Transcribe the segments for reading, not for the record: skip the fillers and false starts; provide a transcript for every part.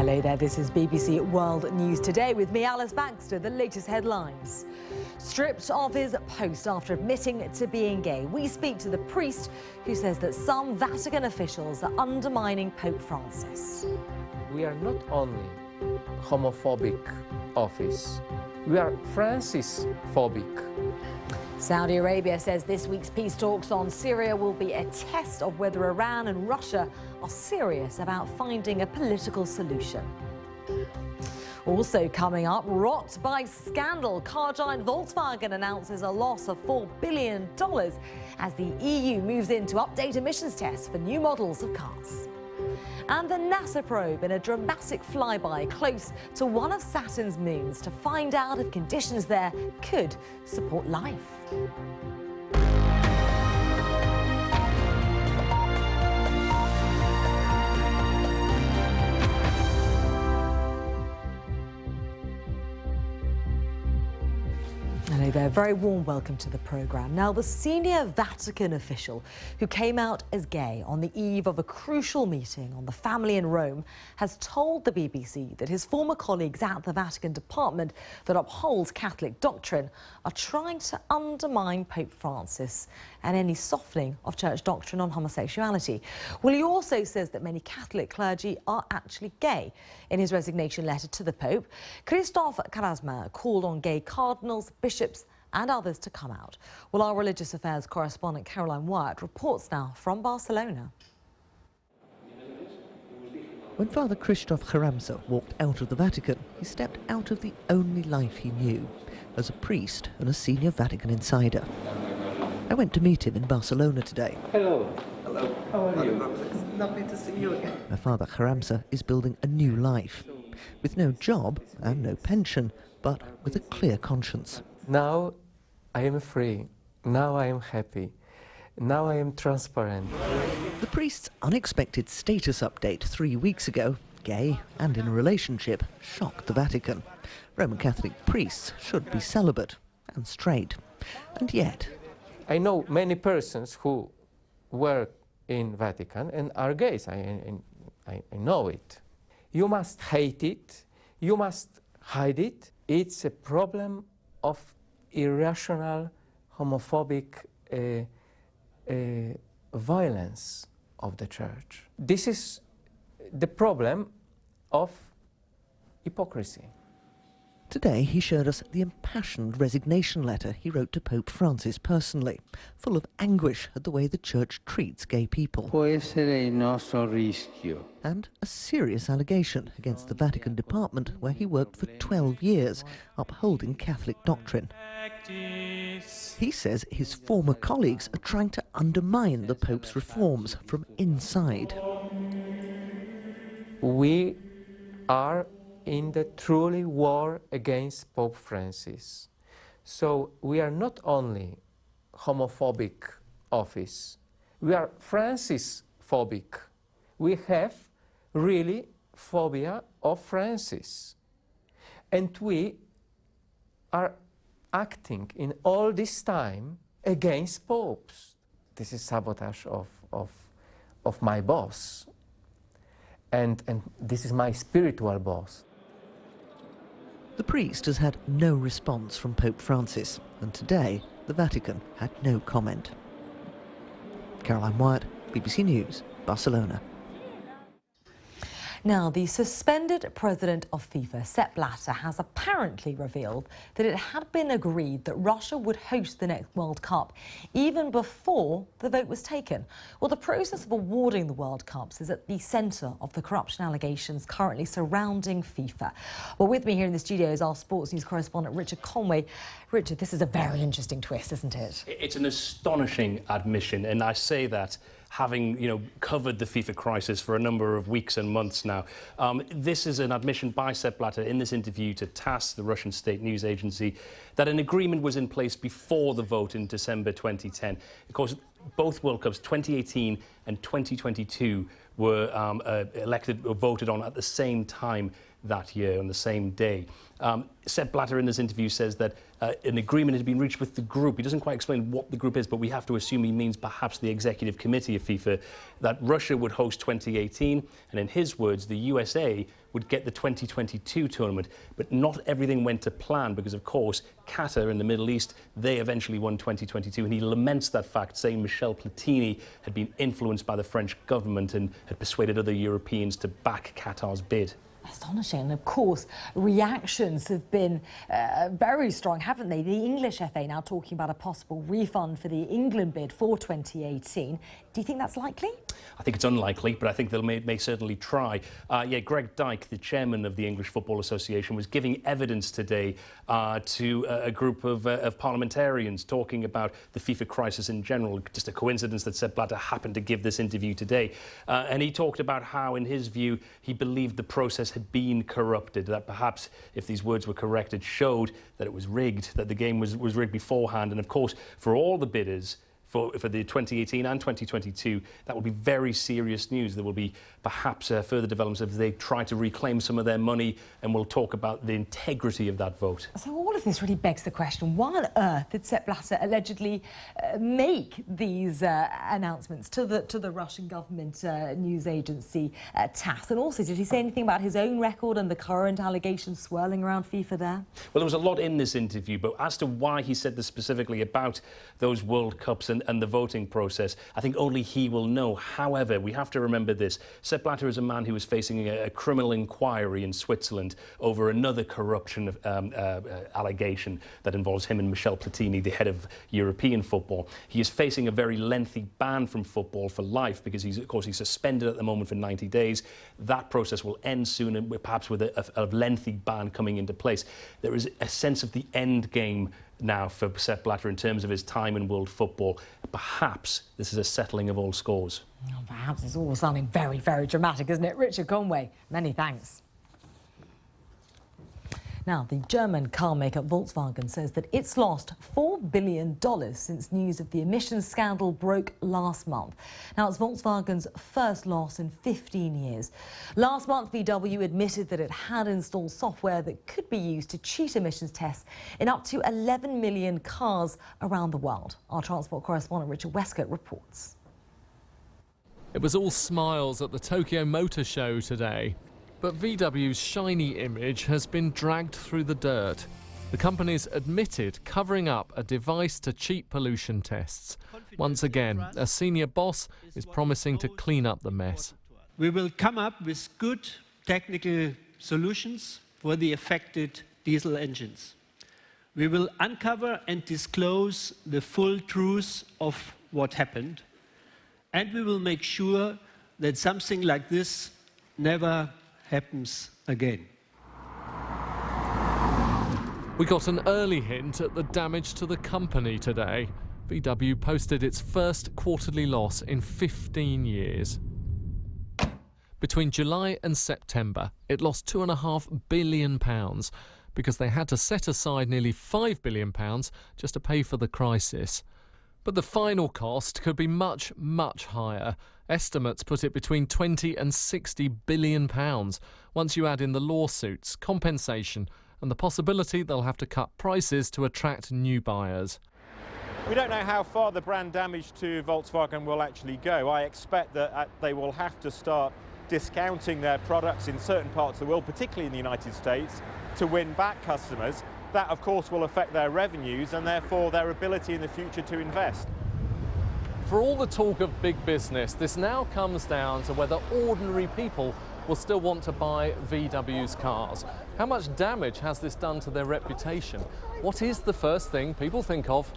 Hello there, this is BBC World News Today with me, Alice Baxter. The latest headlines. Stripped of his post after admitting to being gay, we speak to the priest who says that some Vatican officials are undermining Pope Francis. We are not only homophobic office, we are Francis-phobic. Saudi Arabia says this week's peace talks on Syria will be a test of whether Iran and Russia are serious about finding a political solution. Also coming up, rocked by scandal, car giant Volkswagen announces a loss of $4 billion as the EU moves in to update emissions tests for new models of cars. And the NASA probe in a dramatic flyby close to one of Saturn's moons to find out if conditions there could support life. Hello there, very warm welcome to the programme. Now, the senior Vatican official who came out as gay on the eve of a crucial meeting on the family in Rome has told the BBC that his former colleagues at the Vatican department that upholds Catholic doctrine are trying to undermine Pope Francis and any softening of church doctrine on homosexuality. Well, he also says that many Catholic clergy are actually gay. In his resignation letter to the Pope, Christophe Carasma called on gay cardinals, bishops and others to come out. Well, our religious affairs correspondent Caroline Wyatt reports now from Barcelona. When Father Christophe Carasma walked out of the Vatican, he stepped out of the only life he knew, as a priest and a senior Vatican insider. I went to meet him in Barcelona today. Hello. Hello. How are you? It's lovely to see you again. Where Father Carasma is building a new life, with no job and no pension, but with a clear conscience. Now I am free. Now I am happy. Now I am transparent. The priest's unexpected status update 3 weeks ago, gay and in a relationship, shocked the Vatican. Roman Catholic priests should be celibate and straight. And yet... I know many persons who work in Vatican and are gays. I know it. You must hate it. You must hide it. It's a problem of irrational, homophobic violence of the church. This is the problem of hypocrisy. Today he showed us the impassioned resignation letter he wrote to Pope Francis personally, full of anguish at the way the church treats gay people. Può essere il nostro rischio. And a serious allegation against the Vatican department where he worked for 12 years, upholding Catholic doctrine. He says his former colleagues are trying to undermine the Pope's reforms from inside. We are in the truly war against Pope Francis. So we are not only homophobic office, we are Francis-phobic. We have really phobia of Francis. And we are acting in all this time against popes. This is sabotage of my boss. And this is my spiritual boss. The priest has had no response from Pope Francis, and today the Vatican had no comment. Caroline Wyatt, BBC News, Barcelona. Now, the suspended president of FIFA, Sepp Blatter, has apparently revealed that it had been agreed that Russia would host the next World Cup even before the vote was taken. Well, the process of awarding the World Cups is at the centre of the corruption allegations currently surrounding FIFA. Well, with me here in the studio is our sports news correspondent, Richard Conway. Richard, this is a very interesting twist, isn't it? It's an astonishing admission, and I say that having, covered the FIFA crisis for a number of weeks and months now. This is an admission by Sepp Blatter in this interview to TASS, the Russian state news agency, that an agreement was in place before the vote in December 2010. Of course, both World Cups, 2018 and 2022, were elected or voted on at the same time that year, on the same day. Sepp Blatter in this interview says that an agreement had been reached with the group. He doesn't quite explain what the group is, but we have to assume he means perhaps the executive committee of FIFA, that Russia would host 2018, and in his words, the USA would get the 2022 tournament. But not everything went to plan because, of course, Qatar in the Middle East, they eventually won 2022, and he laments that fact, saying Michel Platini had been influenced by the French government and had persuaded other Europeans to back Qatar's bid. Astonishing. And of course, reactions have been very strong, haven't they? The English FA now talking about a possible refund for the England bid for 2018. Do you think that's likely? I think it's unlikely, but I think they may certainly try. Greg Dyke, the chairman of the English Football Association, was giving evidence today to a group of parliamentarians talking about the FIFA crisis in general. Just a coincidence that Sepp Blatter happened to give this interview today. And he talked about how, in his view, he believed the process had been corrupted, that perhaps, if these words were correct, it showed that it was rigged, that the game was rigged beforehand. And of course, for all the bidders, for the 2018 and 2022, that will be very serious news. There will be perhaps further developments as they try to reclaim some of their money, and we'll talk about the integrity of that vote. So all of this really begs the question, why on earth did Sepp Blatter allegedly make these announcements to the Russian government news agency TASS? And also, did he say anything about his own record and the current allegations swirling around FIFA there? Well, there was a lot in this interview, but as to why he said this specifically about those World Cups and the voting process, I think only he will know. However, we have to remember this. Sepp Blatter is a man who is facing a criminal inquiry in Switzerland over another corruption allegation that involves him and Michel Platini, the head of European football. He is facing a very lengthy ban from football for life because he's suspended at the moment for 90 days. That process will end soon, and perhaps with a lengthy ban coming into place. There is a sense of the end game now for Sepp Blatter in terms of his time in world football. Perhaps this is a settling of all scores. Oh, perhaps it's all sounding very, very dramatic, isn't it? Richard Conway, many thanks. Now, the German car maker Volkswagen says that it's lost $4 billion since news of the emissions scandal broke last month. Now, it's Volkswagen's first loss in 15 years. Last month, VW admitted that it had installed software that could be used to cheat emissions tests in up to 11 million cars around the world. Our transport correspondent Richard Westcott reports. It was all smiles at the Tokyo Motor Show today. But VW's shiny image has been dragged through the dirt. The company's admitted covering up a device to cheat pollution tests. Once again, a senior boss is promising to clean up the mess. We will come up with good technical solutions for the affected diesel engines. We will uncover and disclose the full truth of what happened, and we will make sure that something like this never happens again. We got an early hint at the damage to the company today. VW posted its first quarterly loss in 15 years. Between July and September, it lost £2.5 billion because they had to set aside nearly £5 billion just to pay for the crisis. But the final cost could be much, much higher. Estimates put it between 20 and 60 billion pounds once you add in the lawsuits, compensation and the possibility they'll have to cut prices to attract new buyers. We don't know how far the brand damage to Volkswagen will actually go. I expect that they will have to start discounting their products in certain parts of the world, particularly in the United States, to win back customers. That, of course, will affect their revenues and therefore their ability in the future to invest. For all the talk of big business, this now comes down to whether ordinary people will still want to buy VW's cars. How much damage has this done to their reputation? What is the first thing people think of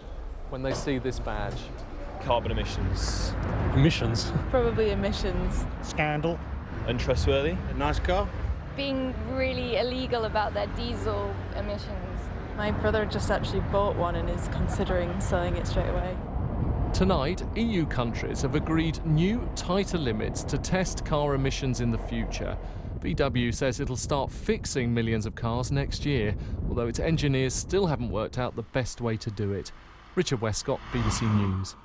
when they see this badge? Carbon emissions. Emissions? Probably emissions. Scandal. Untrustworthy. A nice car. Being really illegal about their diesel emissions. My brother just actually bought one and is considering selling it straight away. Tonight, EU countries have agreed new, tighter limits to test car emissions in the future. VW says it'll start fixing millions of cars next year, although its engineers still haven't worked out the best way to do it. Richard Westcott, BBC News.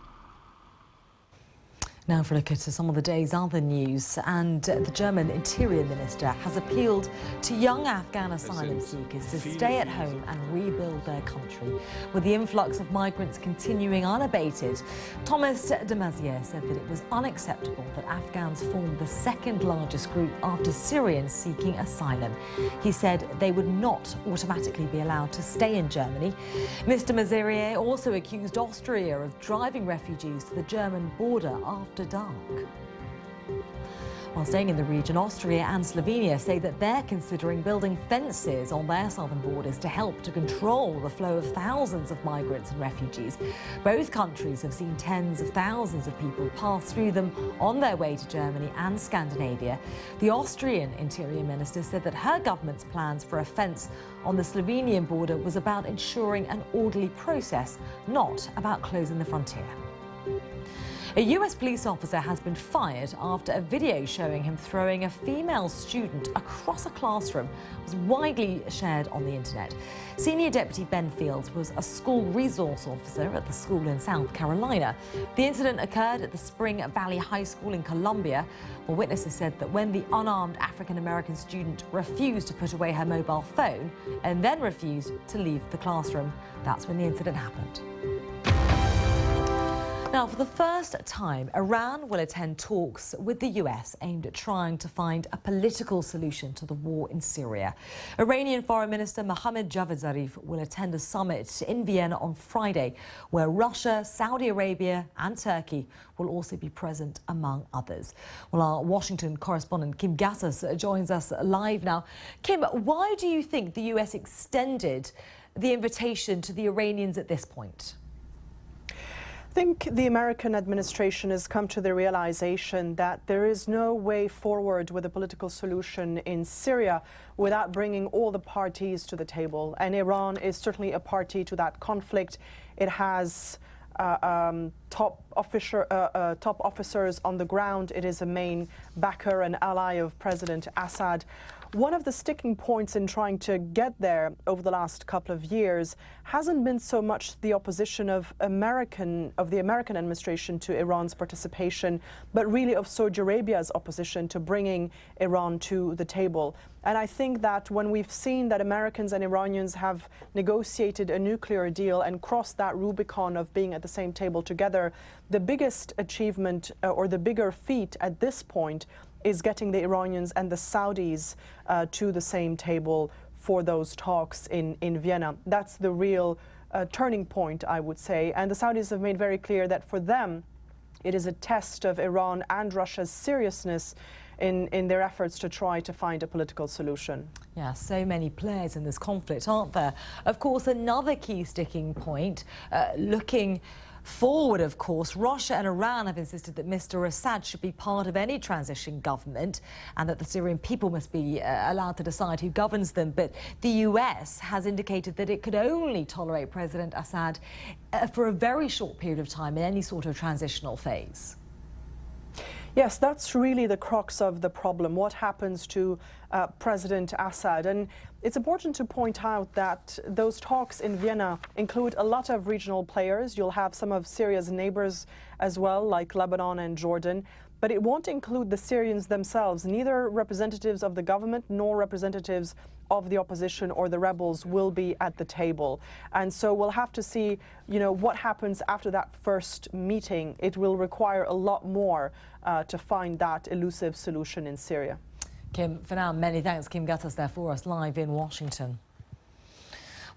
Now for a look at some of the day's other news, and the German Interior Minister has appealed to young Afghan asylum seekers to stay at home and rebuild their country. With the influx of migrants continuing unabated, Thomas de Maizière said that it was unacceptable that Afghans formed the second largest group after Syrians seeking asylum. He said they would not automatically be allowed to stay in Germany. Mr. Maizière also accused Austria of driving refugees to the German border after dark. While staying in the region, Austria and Slovenia say that they're considering building fences on their southern borders to help to control the flow of thousands of migrants and refugees. Both countries have seen tens of thousands of people pass through them on their way to Germany and Scandinavia. The Austrian Interior Minister said that her government's plans for a fence on the Slovenian border was about ensuring an orderly process, not about closing the frontier. A US police officer has been fired after a video showing him throwing a female student across a classroom was widely shared on the internet. Senior Deputy Ben Fields was a school resource officer at the school in South Carolina. The incident occurred at the Spring Valley High School in Columbia. Well, witnesses said that when the unarmed African-American student refused to put away her mobile phone and then refused to leave the classroom, that's when the incident happened. Now, for the first time, Iran will attend talks with the US aimed at trying to find a political solution to the war in Syria. Iranian Foreign Minister Mohammad Javad Zarif will attend a summit in Vienna on Friday, where Russia, Saudi Arabia and Turkey will also be present, among others. Well, our Washington correspondent Kim Ghattas joins us live now. Kim, why do you think the US extended the invitation to the Iranians at this point? I think the American administration has come to the realization that there is no way forward with a political solution in Syria without bringing all the parties to the table. And Iran is certainly a party to that conflict. It has top officers on the ground. It is a main backer and ally of President Assad. One of the sticking points in trying to get there over the last couple of years hasn't been so much the opposition of the American administration to Iran's participation, but really of Saudi Arabia's opposition to bringing Iran to the table. And I think that when we've seen that Americans and Iranians have negotiated a nuclear deal and crossed that Rubicon of being at the same table together, the biggest achievement or the bigger feat at this point is getting the Iranians and the Saudis to the same table for those talks in Vienna. That's the real turning point, I would say. And the Saudis have made very clear that for them, it is a test of Iran and Russia's seriousness in their efforts to try to find a political solution. Yeah, so many players in this conflict, aren't there? Of course, another key sticking point, looking forward, of course, Russia and Iran have insisted that Mr. Assad should be part of any transition government and that the Syrian people must be allowed to decide who governs them. But the US has indicated that it could only tolerate President Assad for a very short period of time in any sort of transitional phase. Yes, that's really the crux of the problem. What happens to President Assad? And it's important to point out that those talks in Vienna include a lot of regional players. You'll have some of Syria's neighbors as well, like Lebanon and Jordan. But it won't include the Syrians themselves. Neither representatives of the government nor representatives of the opposition or the rebels will be at the table. And so we'll have to see, what happens after that first meeting. It will require a lot more to find that elusive solution in Syria. Kim, for now, many thanks. Kim Ghattas there for us live in Washington.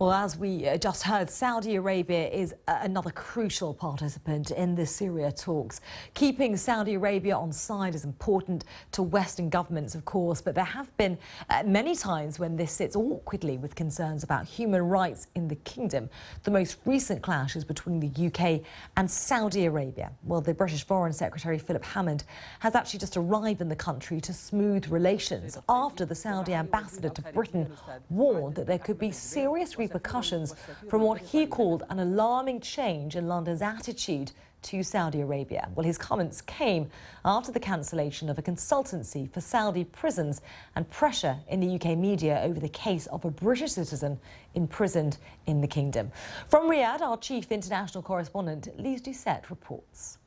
Well, as we just heard, Saudi Arabia is another crucial participant in the Syria talks. Keeping Saudi Arabia on side is important to Western governments, of course, but there have been many times when this sits awkwardly with concerns about human rights in the kingdom. The most recent clash is between the UK and Saudi Arabia. Well, the British Foreign Secretary Philip Hammond has actually just arrived in the country to smooth relations after the Saudi ambassador to Britain warned that there could be serious repercussions from what he called an alarming change in London's attitude to Saudi Arabia. Well, his comments came after the cancellation of a consultancy for Saudi prisons and pressure in the UK media over the case of a British citizen imprisoned in the kingdom. From Riyadh, our chief international correspondent, Lise Doucette, reports.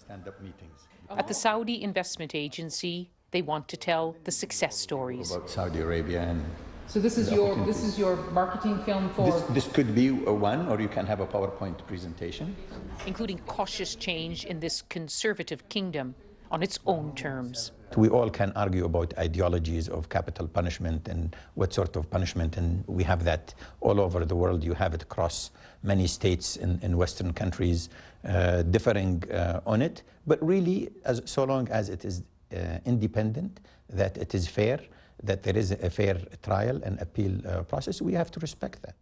stand-up meetings. At the Saudi Investment Agency, they want to tell the success stories. About Saudi Arabia and so this is your marketing film for... This could be one, or you can have a PowerPoint presentation. Including cautious change in this conservative kingdom on its own terms. We all can argue about ideologies of capital punishment and what sort of punishment, and we have that all over the world. You have it across many states in Western countries, differing on it. But really, so long as it is independent, that it is fair, that there is a fair trial and appeal process, we have to respect that.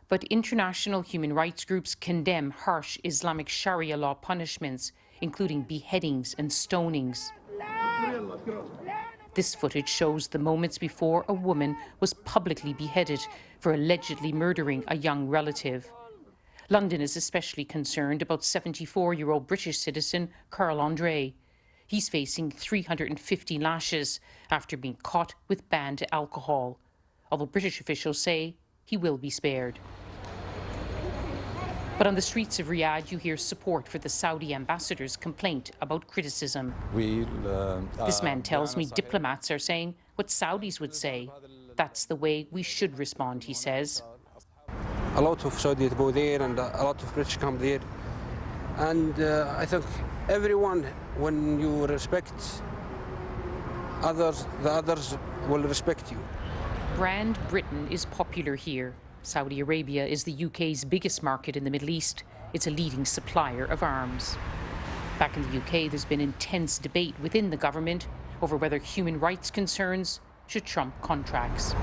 But international human rights groups condemn harsh Islamic Sharia law punishments, including beheadings and stonings. This footage shows the moments before a woman was publicly beheaded for allegedly murdering a young relative. London is especially concerned about 74-year-old British citizen Carl Andre. He's facing 350 lashes after being caught with banned alcohol, although British officials say he will be spared. But on the streets of Riyadh, you hear support for the Saudi ambassador's complaint about criticism. This man tells me diplomats are saying what Saudis would say. That's the way we should respond, he says. A lot of Saudis go there and a lot of British come there. And I think everyone, when you respect others, the others will respect you. Brand Britain is popular here. Saudi Arabia is the UK's biggest market in the Middle East. It's a leading supplier of arms. Back in the UK, there's been intense debate within the government over whether human rights concerns should trump contracts.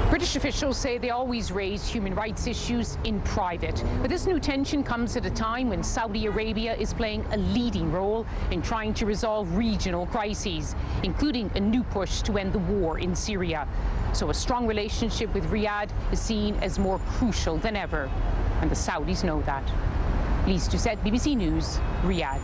British officials say they always raise human rights issues in private. But this new tension comes at a time when Saudi Arabia is playing a leading role in trying to resolve regional crises, including a new push to end the war in Syria. So a strong relationship with Riyadh is seen as more crucial than ever. And the Saudis know that. Lise Doucette, BBC News, Riyadh.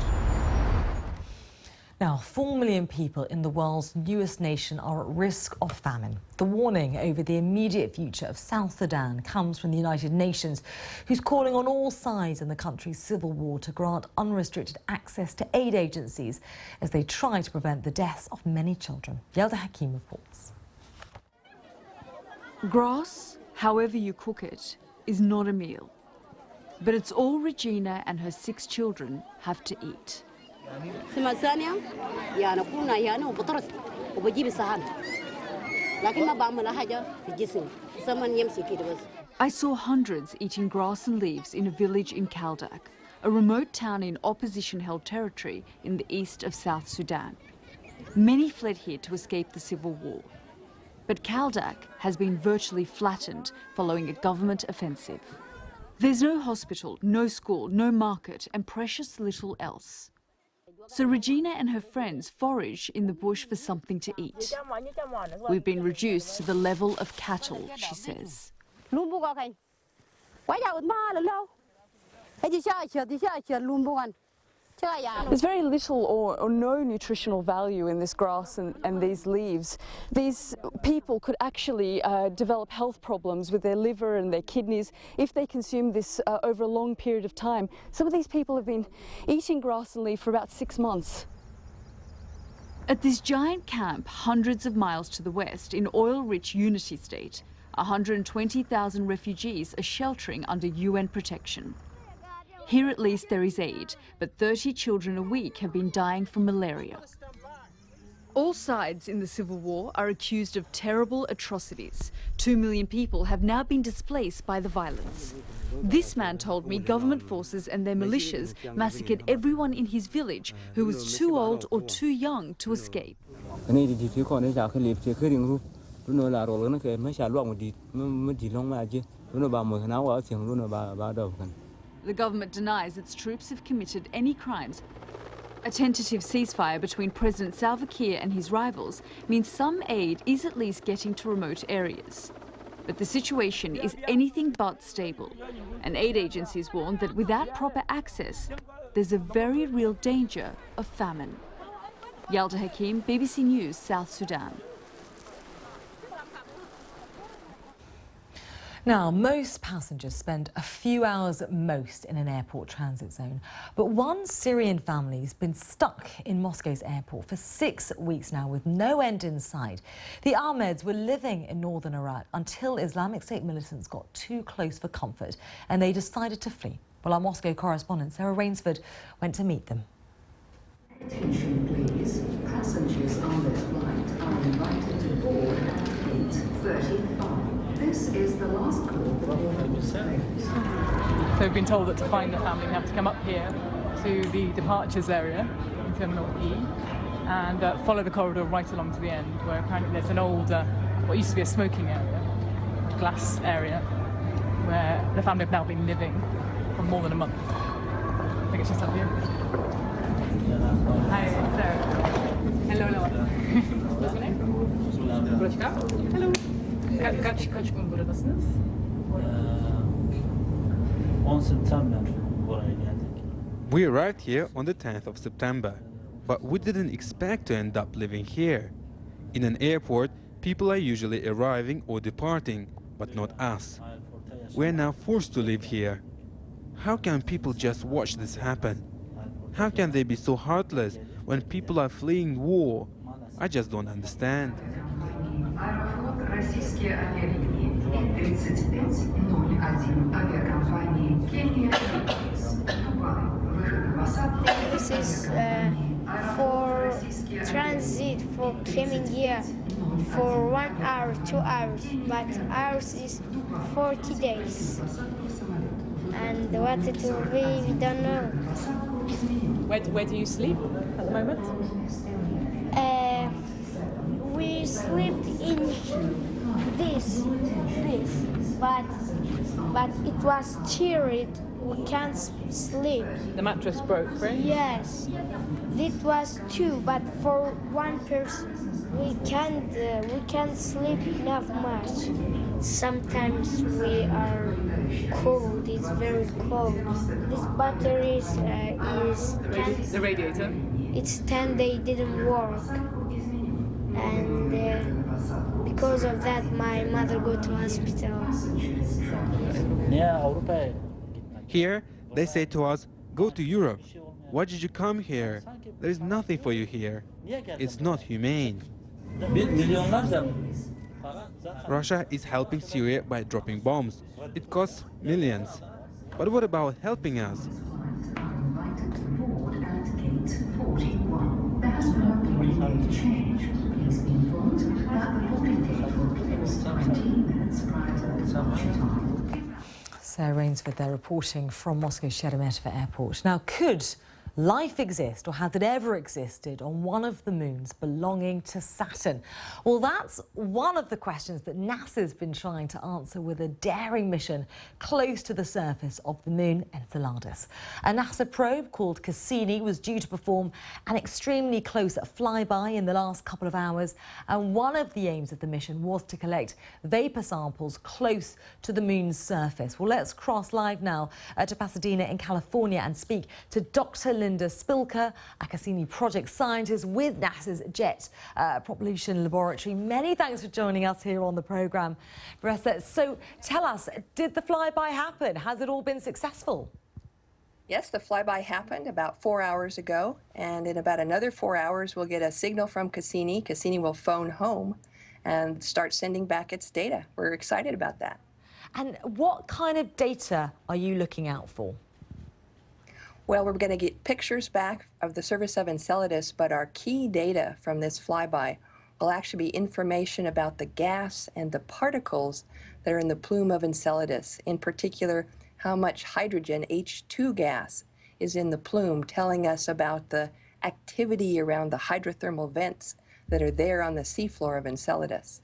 Now, 4 million people in the world's newest nation are at risk of famine. The warning over the immediate future of South Sudan comes from the United Nations, who's calling on all sides in the country's civil war to grant unrestricted access to aid agencies as they try to prevent the deaths of many children. Yelda Hakim reports. Grass, however you cook it, is not a meal. But it's all Regina and her 6 children have to eat. I saw hundreds eating grass and leaves in a village in Kaldak, a remote town in opposition-held territory in the east of South Sudan. Many fled here to escape the civil war. But Kaldak has been virtually flattened following a government offensive. There's no hospital, no school, no market, and precious little else. So Regina and her friends forage in the bush for something to eat. We've been reduced to the level of cattle, she says. There's very little or no nutritional value in this grass and these leaves. These people could actually develop health problems with their liver and their kidneys if they consume this over a long period of time. Some of these people have been eating grass and leaf for about 6 months. At this giant camp, hundreds of miles to the west, in oil-rich Unity State, 120,000 refugees are sheltering under UN protection. Here at least there is aid, but 30 children a week have been dying from malaria. All sides in the civil war are accused of terrible atrocities. 2 million people have now been displaced by the violence. This man told me government forces and their militias massacred everyone in his village who was too old or too young to escape. The government denies its troops have committed any crimes. A tentative ceasefire between President Salva Kiir and his rivals means some aid is at least getting to remote areas. But the situation is anything but stable, and aid agencies warn that without proper access, there's a very real danger of famine. Yalda Hakim, BBC News, South Sudan. Now, most passengers spend a few hours at most in an airport transit zone. But one Syrian family's been stuck in Moscow's airport for 6 weeks now with no end in sight. The Ahmeds were living in northern Iraq until Islamic State militants got too close for comfort and they decided to flee. Well, our Moscow correspondent Sarah Rainsford went to meet them. Attention please, passengers on this flight are invited to board at gate 35. This is the last call for boarding. So we've been told that to find the family we have to come up here to the departures area in Terminal E and follow the corridor right along to the end where apparently there's an old, what used to be a smoking area, glass area, where the family have now been living for more than a month. I think it's just up here. Hi, Sarah. Hello, hello. What's your name? Hello. Kaç gün buradasınız? 10 September buraya geldik. We arrived here on the 10th of September, but we didn't expect to end up living here. In an airport, people are usually arriving or departing, but not us. We're now forced to live here. How can people just watch this happen? How can they be so heartless when people are fleeing war? I just don't understand. Российские авиалинии И-3501 авиакомпании Кения Дубай. Выход на посадку. This is for transit for coming here for 1 hour, 2 hours, but ours is 40 days. And what it will be, we don't know. Where do you sleep at the moment? We slept in this, but it was teared. We can't sleep. The mattress broke, right? Yes, it was two, but for one person, we can't sleep enough much. Sometimes we are cold. It's very cold. This battery is 10. The radiator. It's 10 days didn't work. And because of that, my mother go to hospital. Here, they say to us, go to Europe. Why did you come here? There is nothing for you here. It's not humane. Russia is helping Syria by dropping bombs. It costs millions. But what about helping us? There has been a period change. Please be informed that the booking date will close 20 minutes prior to the departure time. Sarah Rainsford there reporting from Moscow's Sheremetyevo Airport. Now, could life exist, or has it ever existed, on one of the moons belonging to Saturn? Well, that's one of the questions that NASA's been trying to answer with a daring mission close to the surface of the moon, Enceladus. A NASA probe called Cassini was due to perform an extremely close flyby in the last couple of hours, and one of the aims of the mission was to collect vapour samples close to the moon's surface. Well, let's cross live now to Pasadena in California and speak to Dr. Linda Spilker, a Cassini project scientist with NASA's Jet Propulsion Laboratory. Many thanks for joining us here on the programme. So tell us, did the flyby happen? Has it all been successful? Yes, the flyby happened about 4 hours ago, and in about another 4 hours we'll get a signal from Cassini. Cassini will phone home and start sending back its data. We're excited about that. And what kind of data are you looking out for? Well, we're going to get pictures back of the surface of Enceladus, but our key data from this flyby will actually be information about the gas and the particles that are in the plume of Enceladus. In particular, how much hydrogen, H2 gas, is in the plume, telling us about the activity around the hydrothermal vents that are there on the seafloor of Enceladus.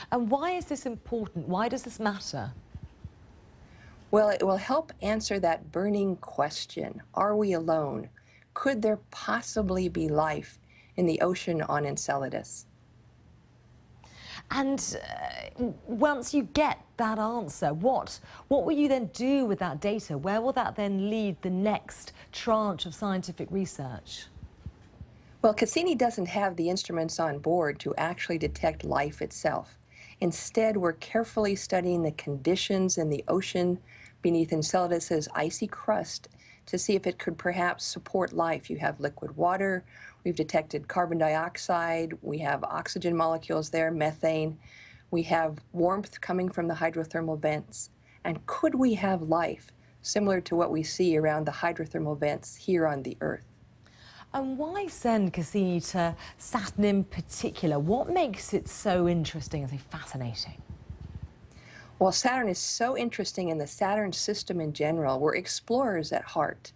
And why is this important? Why does this matter? Well, it will help answer that burning question. Are we alone? Could there possibly be life in the ocean on Enceladus? And once you get that answer, what will you then do with that data? Where will that then lead the next tranche of scientific research? Well, Cassini doesn't have the instruments on board to actually detect life itself. Instead, we're carefully studying the conditions in the ocean beneath Enceladus's icy crust to see if it could perhaps support life. You have liquid water, we've detected carbon dioxide, we have oxygen molecules there, methane, we have warmth coming from the hydrothermal vents. And could we have life similar to what we see around the hydrothermal vents here on the Earth? And why send Cassini to Saturn in particular? What makes it so interesting and so fascinating? Well, Saturn is so interesting, in the Saturn system in general. We're explorers at heart.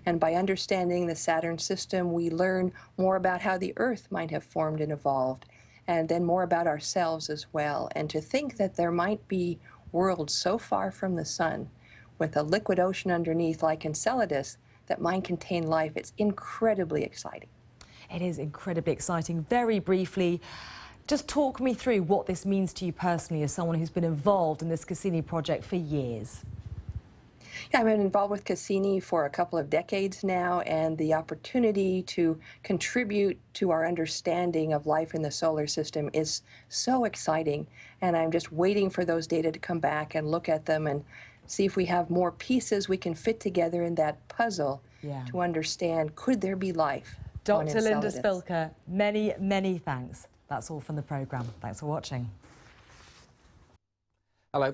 And by understanding the Saturn system, we learn more about how the Earth might have formed and evolved, and then more about ourselves as well. And to think that there might be worlds so far from the sun with a liquid ocean underneath like Enceladus that might contain life, it's incredibly exciting. It is incredibly exciting. Very briefly, just talk me through what this means to you personally as someone who's been involved in this Cassini project for years. Yeah, I've been involved with Cassini for a couple of decades now, and the opportunity to contribute to our understanding of life in the solar system is so exciting. And I'm just waiting for those data to come back and look at them and see if we have more pieces we can fit together in that puzzle to understand, could there be life on Dr. Linda Enceladus? Spilker, many, many thanks. That's all from the programme. Thanks for watching. Hello.